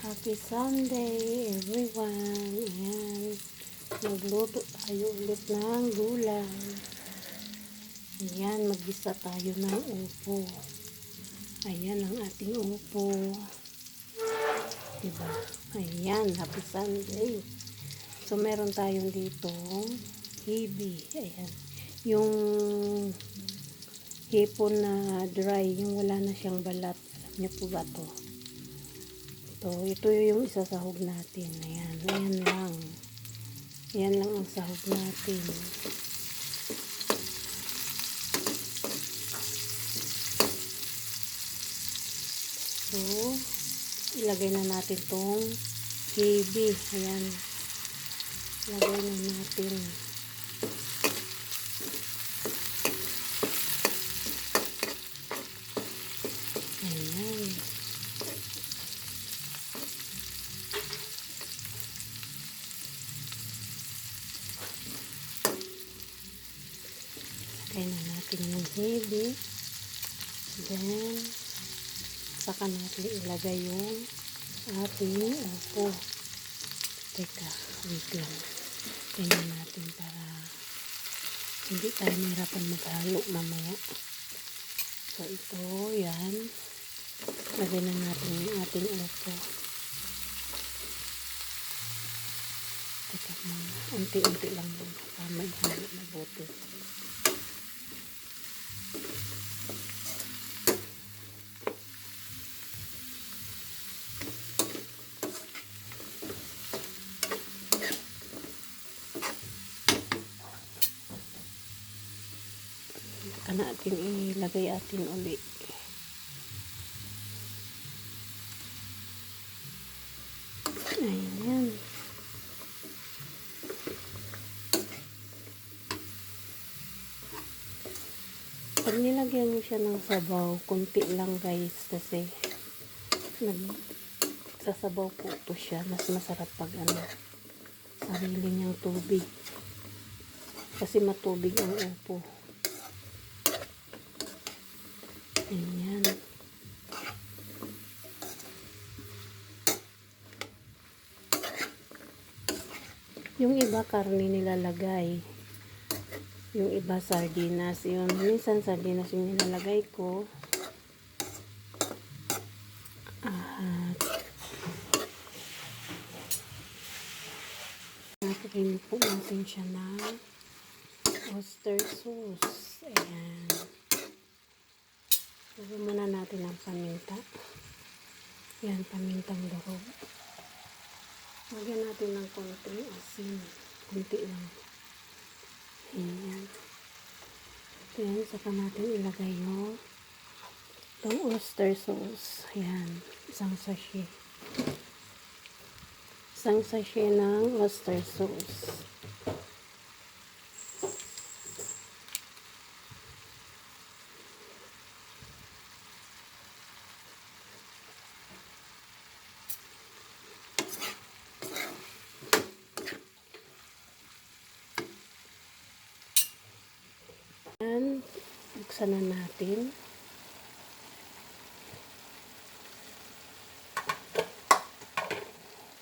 Happy Sunday everyone. Ayan. Magluto tayo ulit ng gulay. Ayan. Maggisa tayo ng upo. Ayan ang ating upo. Diba? Ayan. Happy Sunday. So meron tayong dito hibi. Ayan. Yung hipon na dry. Yung wala na siyang balat. Alam niyo po ba to? Ito yung isasahog natin. Ayan, ayan lang. Ayan lang ang sahog natin. So, ilagay na natin tong hibi. Ayan. Ilagay na natin. Ayan. Ilagay na natin yung hibi. Then, saka natin ilagay yung ating upo. Teka, wait lang. Ganyan natin para hindi tayo mahirapan maghalo mamaya. So, ito, yan. Lagay na natin yung ating upo. Teka muna. Unti-unti lang yun. Para maghalo mabuti. Saka natin ilagay atin uli. Ayan. Pag nilagyan nyo siya ng sabaw, kunti lang guys, kasi nagsasabaw po ito siya. Mas masarap pag sarili niyang tubig. Kasi matubig ang upo. Ayan. Yung iba karne nilalagay. Yung iba sardinas. Yun. Minsan sardinas yung nilalagay ko. Natin po natin siya ng oyster sauce. Ayan. Lagyan muna natin ang paminta. Ayan, pamintang durog. Lagyan natin ng konting asin. Kunti lang. Ayan. Ayan, saka natin ilagay yung itong oyster sauce. Ayan, isang sachet. Isang sachet ng oyster sauce. Ayan, buksan na natin.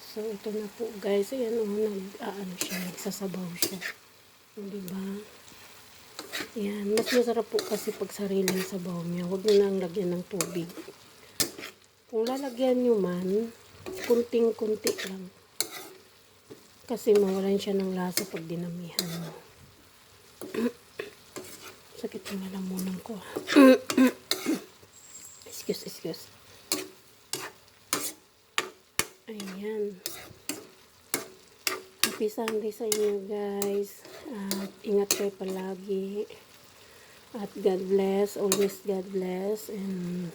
So, ito na po guys. Ayan siya, nagsasabaw siya. Diba? Ayan, mas masarap po kasi pag sariling sabaw niya. Huwag nyo nang lagyan ng tubig. Kung lalagyan nyo man, kunting-kunti lang. Kasi mawalan siya ng lasa pag dinamihan mo. Sakit yung lalamunan ko. Excuse. Ayan. Happy Sunday sa inyo guys. At ingat kayo palagi. At God bless. Always God bless. And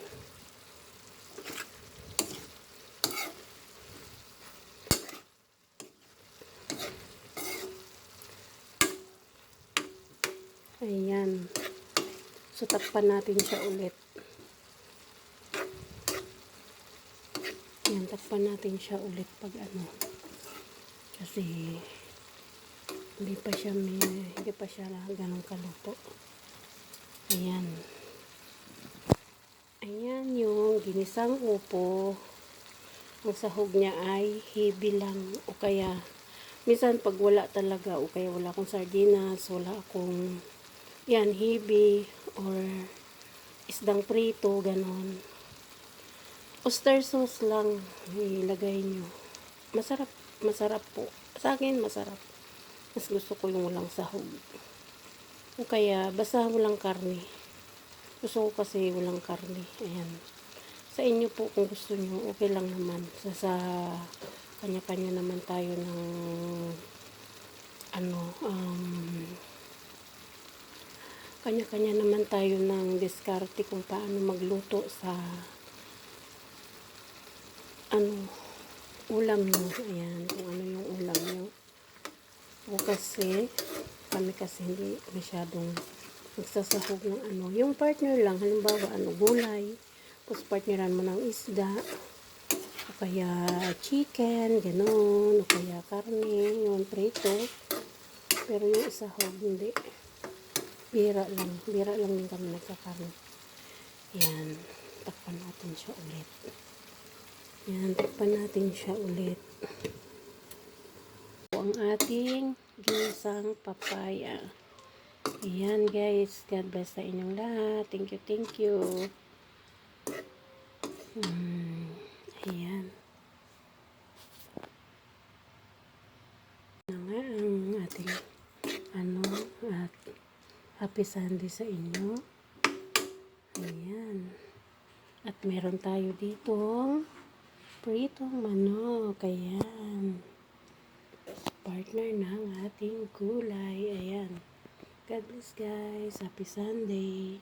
ayan. So, takpan natin siya ulit. Ayan, takpan natin siya ulit pag kasi hindi pa siya ganun kaluto. Ayan. Ayan yung ginisang upo. ang sahog niya ay heavy lang o kaya minsan pag wala talaga o kaya wala akong sardinas, wala akong yan, heavy or isdang prito, ganon. Oyster sauce lang ilagay nyo. Masarap, masarap po. Sa akin, masarap. Mas gusto ko yung walang sahog. O kaya, basta walang karne. Gusto ko kasi walang karne. Ayan. Sa inyo po, kung gusto nyo, okay lang naman. Sa kanya-kanya naman tayo ng ano, kanya-kanya naman tayo ng diskarte kung paano magluto sa ano, ulam nyo. Ayan, kung ano yung ulam nyo. O kasi, kami kasi hindi masyadong nagsasahog ng ano. Yung partner lang, halimbawa, gulay. Tapos partneran mo ng isda. O kaya chicken, gano'n. O kaya karne, yung prito. Pero yung isahog, hindi. Bira lang din kami nagkakarne. Yan. Takpan natin siya ulit. Yan. Takpan natin siya ulit. Ang ating ginisang papaya. Ayan guys. God bless sa inyong lahat. Thank you, thank you. Ayan. Na nga ang ating at happy Sunday sa inyo. Ayan. At meron tayo ditong pritong manok. Ayan. Partner ng ating gulay. Ayan. God bless guys. Happy Sunday.